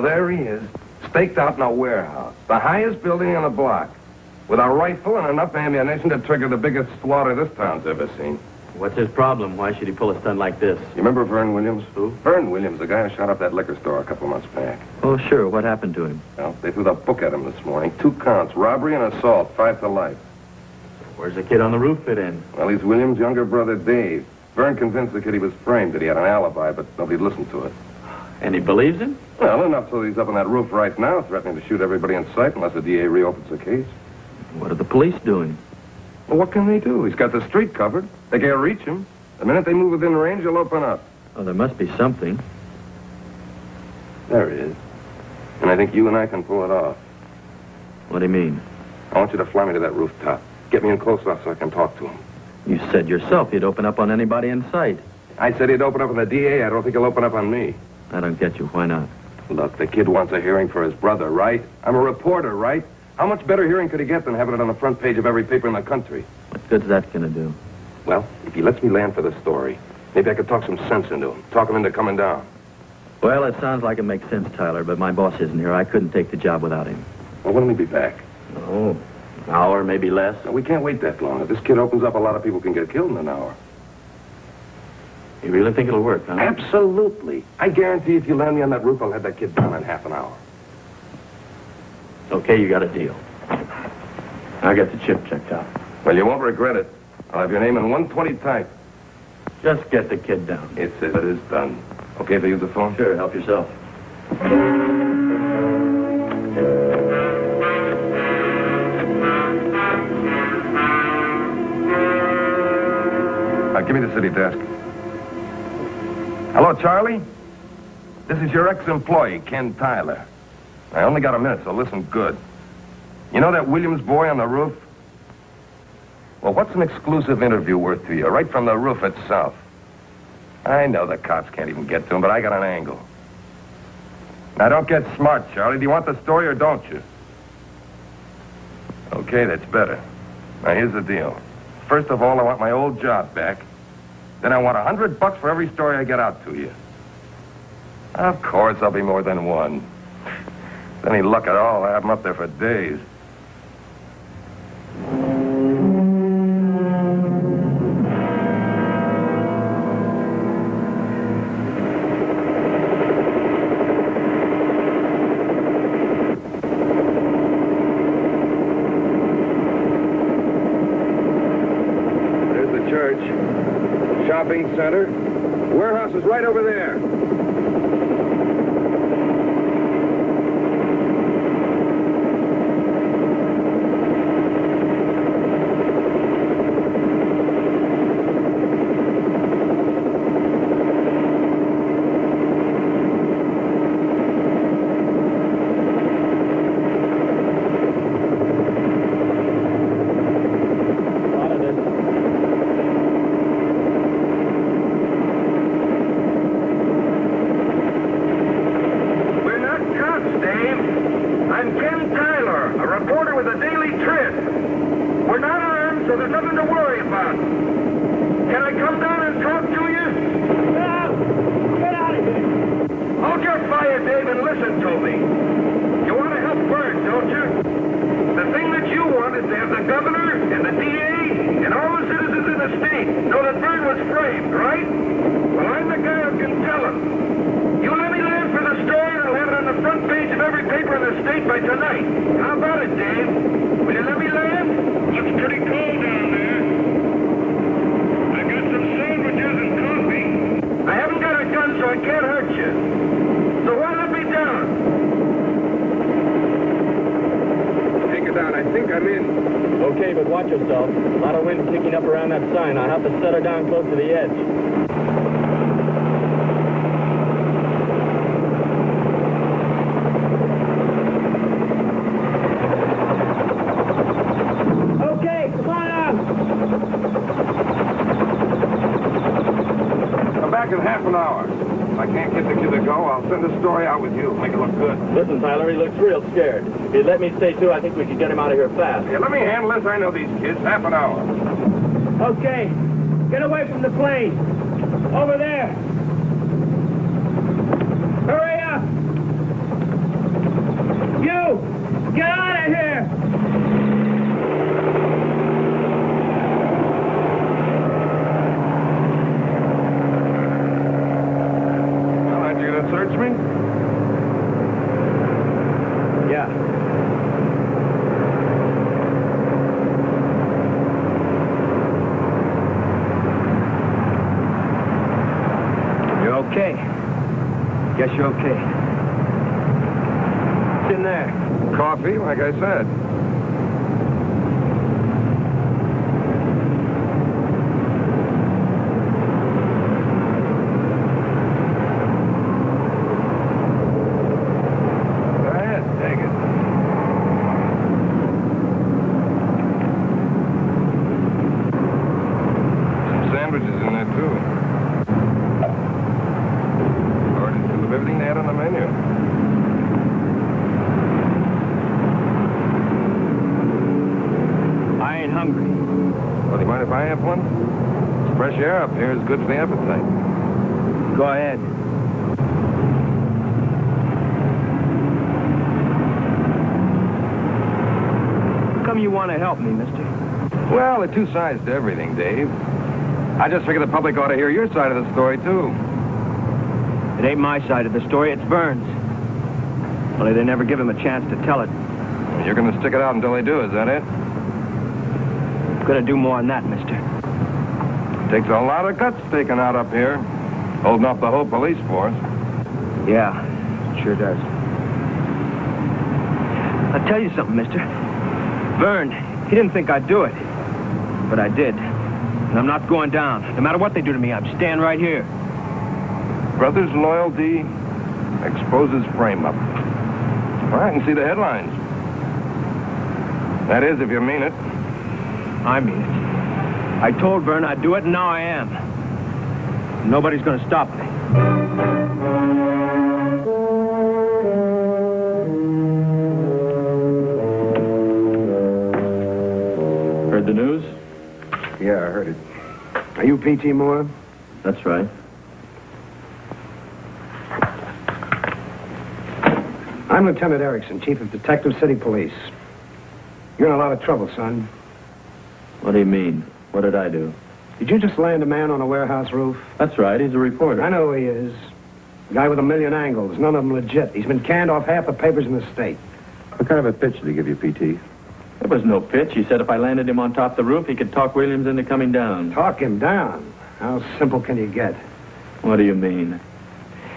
there he is, staked out in a warehouse, the highest building on the block, with a rifle and enough ammunition to trigger the biggest slaughter this town's ever seen. What's his problem? Why should he pull a stunt like this? You remember Vern Williams? Who? Vern Williams, the guy who shot up that liquor store a couple months back. Oh, sure. What happened to him? Well, they threw the book at him this morning. 2 counts, robbery and assault, 5 to life. Where's the kid on the roof fit in? Well, he's Williams' younger brother, Dave. Vern convinced the kid he was framed, that he had an alibi, but nobody listened to it. And he believes him? Well, enough so he's up on that roof right now, threatening to shoot everybody in sight unless the DA reopens the case. What are the police doing? Well, what can they do? He's got the street covered. They can't reach him. The minute they move within range, he'll open up. Oh, there must be something. There it is. And I think you and I can pull it off. What do you mean? I want you to fly me to that rooftop. Get me in close enough so I can talk to him. You said yourself he'd open up on anybody in sight. I said he'd open up on the DA. I don't think he'll open up on me. I don't get you. Why not? Look, the kid wants a hearing for his brother, right? I'm a reporter, right? How much better hearing could he get than having it on the front page of every paper in the country? What good's that gonna do? Well, if he lets me land for the story, maybe I could talk some sense into him. Talk him into coming down. Well, it sounds like it makes sense, Tyler, but my boss isn't here. I couldn't take the job without him. Well, when will he be back? Oh, an hour, maybe less. No, we can't wait that long. If this kid opens up, a lot of people can get killed in an hour. You really think it'll work, huh? Absolutely. I guarantee if you land me on that roof, I'll have that kid down in half an hour. Okay, you got a deal. I'll get the chip checked out. Well, you won't regret it. I'll have your name in 120 type. Just get the kid down. It says it is done. Okay if I use the phone? Sure, help yourself. Give me the city desk. Hello, Charlie? This is your ex-employee, Ken Tyler. I only got a minute, so listen good. You know that Williams boy on the roof? Well, what's an exclusive interview worth to you? Right from the roof itself. I know the cops can't even get to him, but I got an angle. Now, don't get smart, Charlie. Do you want the story or don't you? Okay, that's better. Now, here's the deal. First of all, I want my old job back. Then I want $100 for every story I get out to you. Of course, there'll be more than one. Any luck at all, I have them up there for days. There's the church. Shopping center. Warehouse is right over there. Okay, but watch yourself. A lot of wind kicking up around that sign. I'll have to set her down close to the edge. Okay, come on up. Come back in half an hour. If I can't get the kid to go, I'll send the story out with you. Make it look good. Listen, Tyler, he looks real scared. If he'd let me stay, too, I think we could get him out of here fast. Yeah, let me handle this. I know these kids. Half an hour. Okay. Get away from the plane. Over there. Hurry up. You! Get out of here! Well, aren't you going to search me? Yeah. You're okay. Guess you're okay. What's in there? Coffee, like I said. Go ahead, take it. Some sandwiches in there, too. Ordered two of everything they had on the menu. I ain't hungry. Well, do you mind if I have one? Fresh air up here is good for the appetite. Go ahead. How come you want to help me, mister? Well, there are two sides to everything, Dave. I just figure the public ought to hear your side of the story, too. It ain't my side of the story, it's Burns. Only they never give him a chance to tell it. You're going to stick it out until they do, is that it? Gonna do more than that, mister. Takes a lot of guts taken out up here. Holding up the whole police force. Yeah, it sure does. I'll tell you something, mister. Vern, he didn't think I'd do it. But I did. And I'm not going down. No matter what they do to me, I'm staying right here. Brothers' loyalty exposes frame-up. Well, I can see the headlines. That is, if you mean it. I mean it. I told Vern I'd do it, and now I am. Nobody's gonna stop me. Heard the news? Yeah, I heard it. Are you P.T. Moore? That's right. I'm Lieutenant Erickson, Chief of Detective City Police. You're in a lot of trouble, son. What do you mean? What did I do? Did you just land a man on a warehouse roof? That's right, he's a reporter. I know who he is. A guy with a million angles, none of them legit. He's been canned off half the papers in the state. What kind of a pitch did he give you, P.T.? There was no pitch. He said if I landed him on top of the roof, he could talk Williams into coming down. Talk him down. How simple can you get? What do you mean?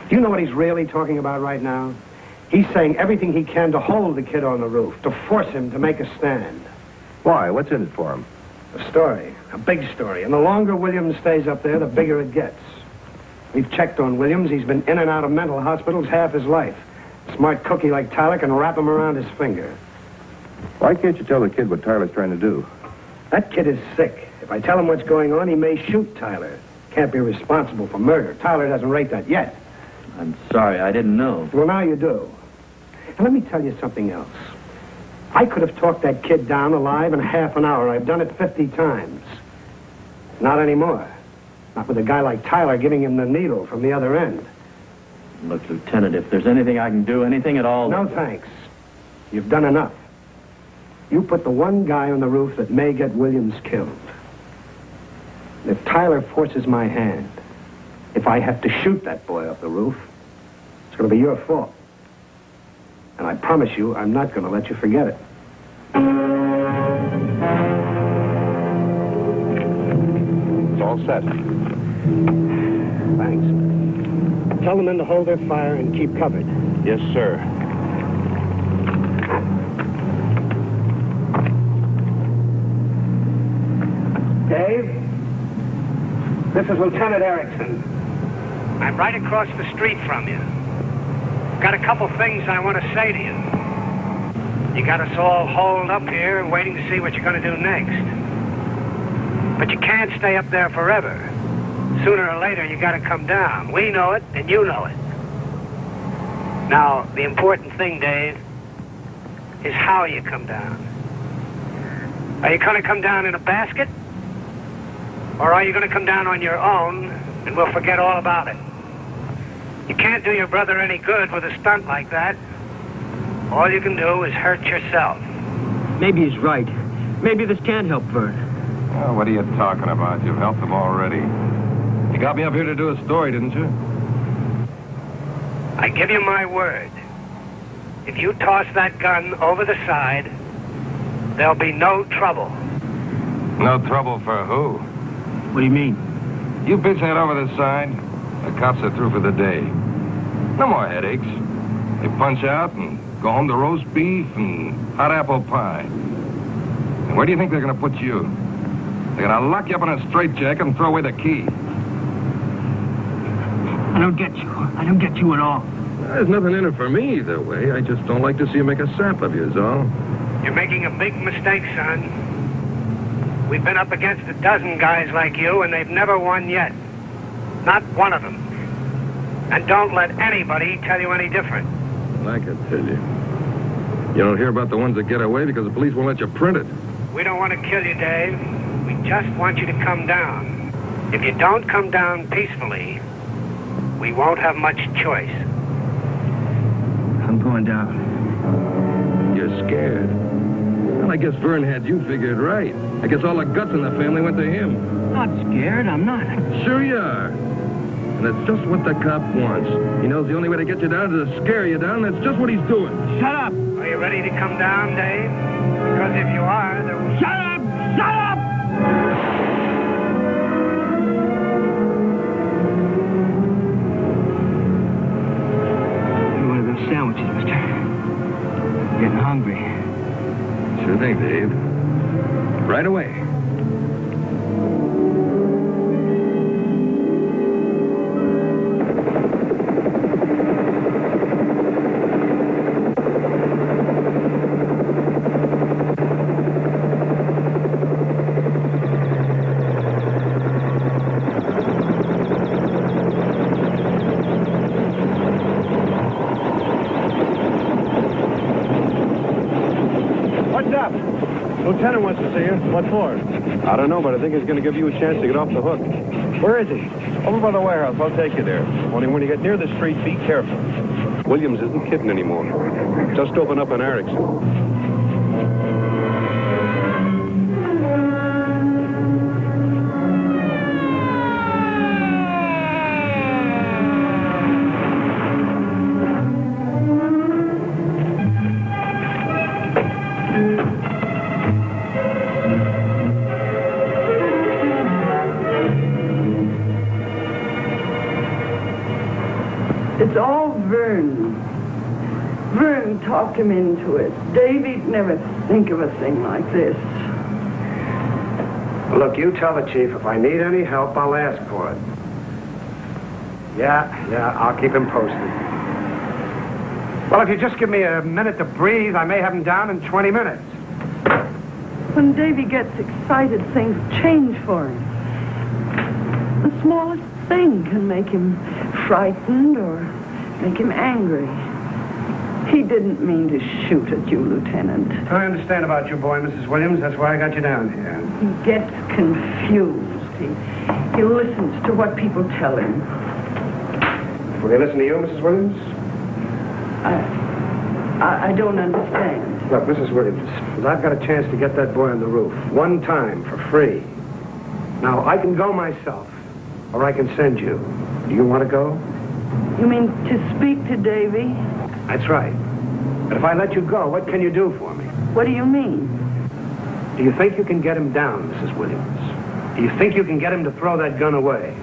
Do you know what he's really talking about right now? He's saying everything he can to hold the kid on the roof, to force him to make a stand. Why? What's in it for him? A story. A big story. And the longer Williams stays up there, the bigger it gets. We've checked on Williams. He's been in and out of mental hospitals half his life. A smart cookie like Tyler can wrap him around his finger. Why can't you tell the kid what Tyler's trying to do? That kid is sick. If I tell him what's going on, he may shoot Tyler. Can't be responsible for murder. Tyler doesn't rate that yet. I'm sorry, I didn't know. Well, now you do. And let me tell you something else. I could have talked that kid down alive in half an hour. I've done it 50 times. Not anymore. Not with a guy like Tyler giving him the needle from the other end. Look, Lieutenant, if there's anything I can do, anything at all... No, thanks. You've done enough. You put the one guy on the roof that may get Williams killed. If Tyler forces my hand, if I have to shoot that boy off the roof, it's going to be your fault. And I promise you, I'm not going to let you forget it. It's all set. Thanks. Tell the men to hold their fire and keep covered. Yes, sir. Dave, this is Lieutenant Erickson. I'm right across the street from you. Got a couple things I want to say to you. You got us all holed up here and waiting to see what you're going to do next. But you can't stay up there forever. Sooner or later, you got to come down. We know it, and you know it. Now, the important thing, Dave, is how you come down. Are you going to come down in a basket? Or are you going to come down on your own, and we'll forget all about it? You can't do your brother any good with a stunt like that. All you can do is hurt yourself. Maybe he's right. Maybe this can help Vern. Oh, what are you talking about? You've helped him already. You got me up here to do a story, didn't you? I give you my word. If you toss that gun over the side, there'll be no trouble. No trouble for who? What do you mean? You bitch head over the side. The cops are through for the day. No more headaches. They punch out and go home to roast beef and hot apple pie. And where do you think they're going to put you? They're going to lock you up in a straitjacket and throw away the key. I don't get you. I don't get you at all. There's nothing in it for me either way. I just don't like to see you make a sap of you, is all. You're making a big mistake, son. We've been up against a dozen guys like you, and they've never won yet. Not one of them. And don't let anybody tell you any different. I can tell you. You don't hear about the ones that get away because the police won't let you print it. We don't want to kill you, Dave. We just want you to come down. If you don't come down peacefully, we won't have much choice. I'm going down. You're scared. Well, I guess Vern had you figured right. I guess all the guts in the family went to him. Not scared. I'm not. Sure you are. And that's just what the cop wants. He knows the only way to get you down is to scare you down, and that's just what he's doing. Shut up! Are you ready to come down, Dave? Because if you are, there will... Shut up! Shut up! One of those sandwiches, mister. I'm getting hungry. Sure thing, Dave. Right away. Lieutenant wants to see you. What for? I don't know, but I think he's going to give you a chance to get off the hook. Where is he? Over by the warehouse. I'll take you there. Only when you get near the street, be careful. Williams isn't kidding anymore. Just open up an Erickson. It's all Vern. Vern talked him into it. Davy'd never think of a thing like this. Look, you tell the chief if I need any help, I'll ask for it. Yeah, I'll keep him posted. Well, if you just give me a minute to breathe, I may have him down in 20 minutes. When Davy gets excited, things change for him. The smallest thing can make him frightened or make him angry. He didn't mean to shoot at you, Lieutenant. I understand about your boy, Mrs. Williams. That's why I got you down here. He gets confused. He listens to what people tell him. Will he listen to you, Mrs. Williams? I don't understand. Look, Mrs. Williams, I've got a chance to get that boy on the roof. One time, for free. Now, I can go myself, or I can send you. Do you want to go? You mean to speak to Davy? That's right. But if I let you go, what can you do for me? What do you mean? Do you think you can get him down, Mrs. Williams? Do you think you can get him to throw that gun away?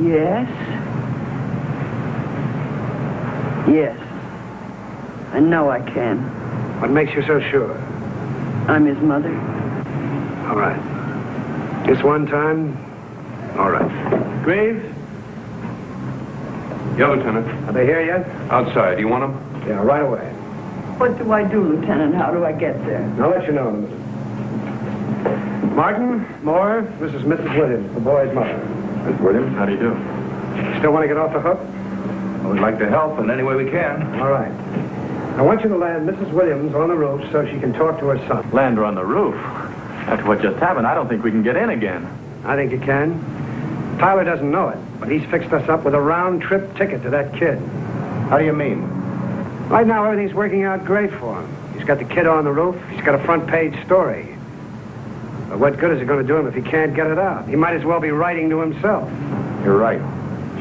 Yes. Yes. I know I can. What makes you so sure? I'm his mother. All right. This one time, all right. Graves? Yeah, Lieutenant. Are they here yet? Outside. You want him? Yeah, right away. What do I do, Lieutenant? How do I get there? I'll let you know in a minute. Martin, Moore, this is Mrs. Williams, the boy's mother. Miss Williams, how do you do? Still want to get off the hook? We'd like to help in any way we can. All right. I want you to land Mrs. Williams on the roof so she can talk to her son. Land her on the roof. After what just happened, I don't think we can get in again. I think you can. Tyler doesn't know it, but he's fixed us up with a round-trip ticket to that kid. How do you mean? Right now, everything's working out great for him. He's got the kid on the roof. He's got a front-page story. But what good is it going to do him if he can't get it out? He might as well be writing to himself. You're right.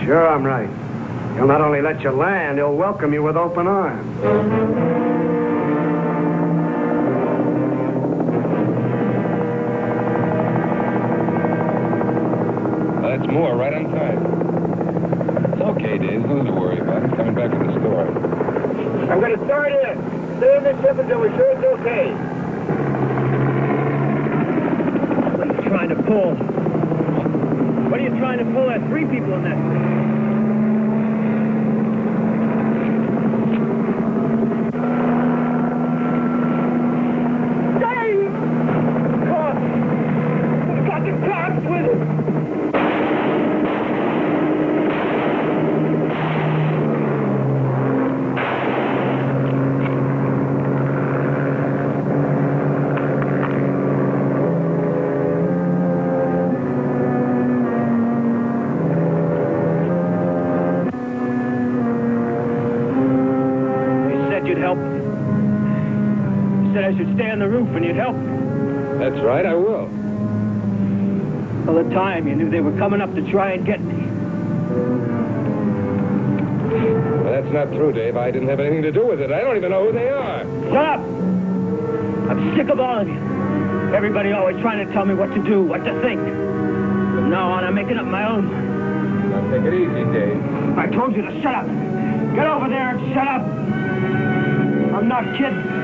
Sure, I'm right. He'll not only let you land, he'll welcome you with open arms. That's more, right on time. It's okay, Dave. Nothing to worry about. It's coming back from the store. I'm going to start in. Stay in the ship until we're sure it's okay. What are you trying to pull? What are you trying to pull? There's 3 people in that thing. Dave! Cops! We got the cops with us! I should stay on the roof and you'd help me. That's right, I will. All the time you knew they were coming up to try and get me. Well, that's not true, Dave. I didn't have anything to do with it. I don't even know who they are. Shut up! I'm sick of all of you. Everybody always trying to tell me what to do, what to think. From now on, I'm making up my own. Now, take it easy, Dave. I told you to shut up. Get over there and shut up. I'm not kidding.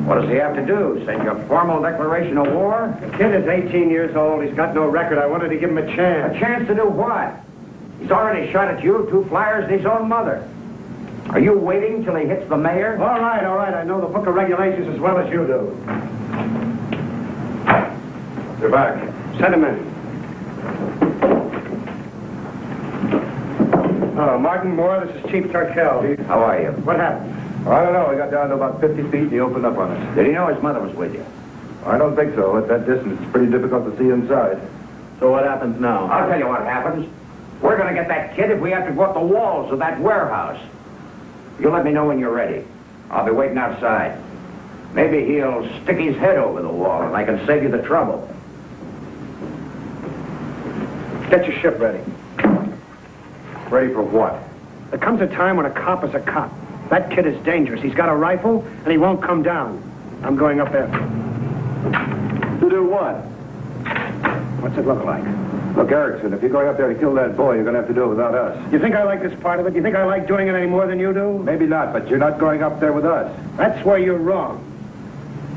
What does he have to do? Send you a formal declaration of war? The kid is 18 years old. He's got no record. I wanted to give him a chance. A chance to do what? He's already shot at you, 2 flyers, and his own mother. Are you waiting till he hits the mayor? All right. I know the book of regulations as well as you do. They're back. Send him in. Martin Moore, this is Chief Turkel. How are you? What happened? I don't know. We got down to about 50 feet and he opened up on us. Did he know his mother was with you? I don't think so. At that distance, it's pretty difficult to see inside. So what happens now? I'll tell you what happens. We're going to get that kid if we have to go up the walls of that warehouse. You let me know when you're ready. I'll be waiting outside. Maybe he'll stick his head over the wall and I can save you the trouble. Get your ship ready. Ready for what? There comes a time when a cop is a cop. That kid is dangerous. He's got a rifle, and he won't come down. I'm going up there. To do what? What's it look like? Look, Erickson, if you're going up there to kill that boy, you're going to have to do it without us. You think I like this part of it? You think I like doing it any more than you do? Maybe not, but you're not going up there with us. That's where you're wrong.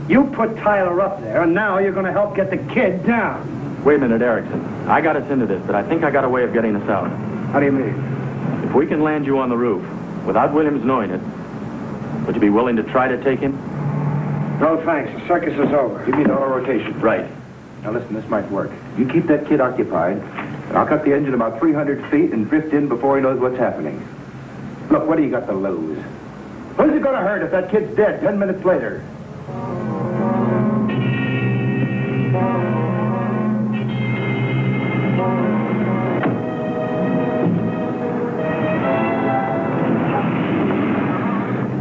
You put Tyler up there, and now you're going to help get the kid down. Wait a minute, Erickson. I got us into this, but I think I got a way of getting us out. How do you mean? If we can land you on the roof, without Williams knowing it, would you be willing to try to take him? No, thanks. The circus is over. Give me an auto rotation. Right. Now listen, this might work. You keep that kid occupied, and I'll cut the engine about 300 feet and drift in before he knows what's happening. Look, what do you got to lose? Who's it going to hurt if that kid's dead 10 minutes later?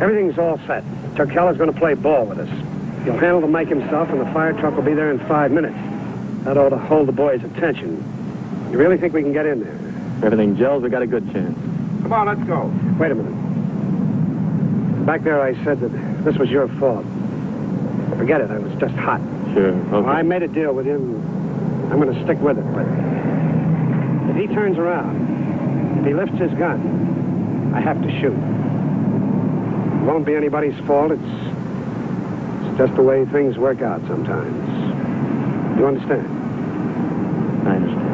Everything's all set. Turkel's going to play ball with us. He'll handle the mic himself, and the fire truck will be there in 5 minutes. That ought to hold the boys' attention. You really think we can get in there? If everything gels, we got a good chance. Come on, let's go. Wait a minute. Back there I said that this was your fault. Forget it. I was just hot. Sure. Well, I made a deal with you, and I'm going to stick with it. But if he turns around, if he lifts his gun, I have to shoot. It won't be anybody's fault. It's just the way things work out sometimes. You understand? I understand.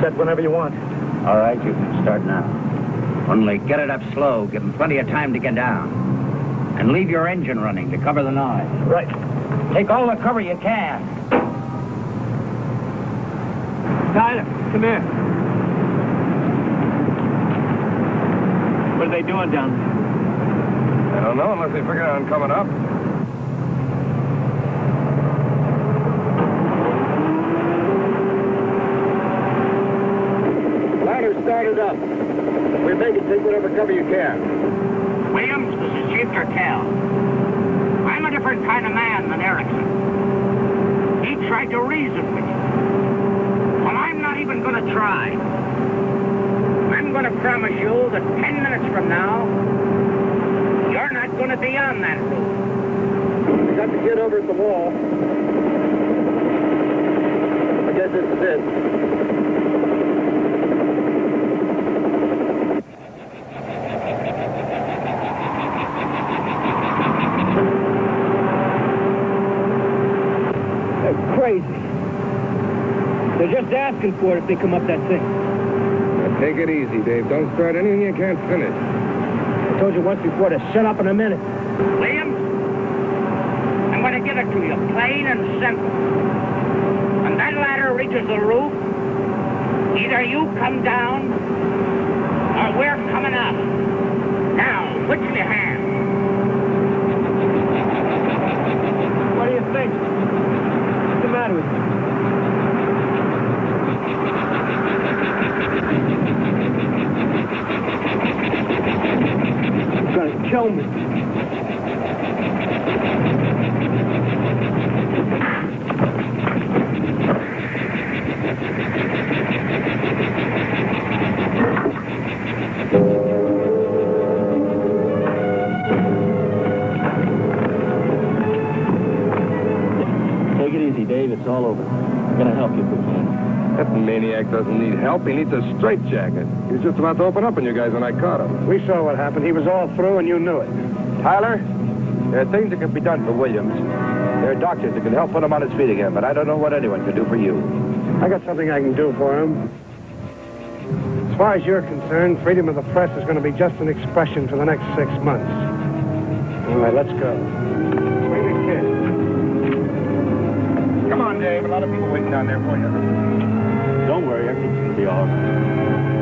set whenever you want. All right, you can start now. Only get it up slow. Give them plenty of time to get down. And leave your engine running to cover the noise. Right. Take all the cover you can. Tyler, come here. What are they doing down there? I don't know unless they figure out I'm coming up. Ladder started up. We make it, take whatever cover you can. Williams, this is Chief Turkel. I'm a different kind of man than Erickson. He tried to reason with you. Well, I'm not even going to try. I'm going to promise you that 10 minutes from now, you're not going to be on that roof. We got the kid over at the wall. I guess this is it. Crazy. They're just asking for it if they come up that thing. Now, take it easy, Dave. Don't start anything you can't finish. I told you once before to shut up in a minute. Williams, I'm going to give it to you, plain and simple. When that ladder reaches the roof, either you come down, or we're coming up. Now, which will you have? What do you think? What's the matter with you? You're gonna kill me. Take it easy, Dave. It's all over. I'm going to help you, Lieutenant. That maniac doesn't need help. He needs a straitjacket. He was just about to open up on you guys when I caught him. We saw what happened. He was all through, and you knew it. Tyler, there are things that can be done for Williams. There are doctors that can help put him on his feet again, but I don't know what anyone can do for you. I got something I can do for him. As far as you're concerned, freedom of the press is going to be just an expression for the next 6 months. All right, let's go. Bring the kid. Come on, Dave. A lot of people waiting down there for you. Don't worry, everything's going to be all right.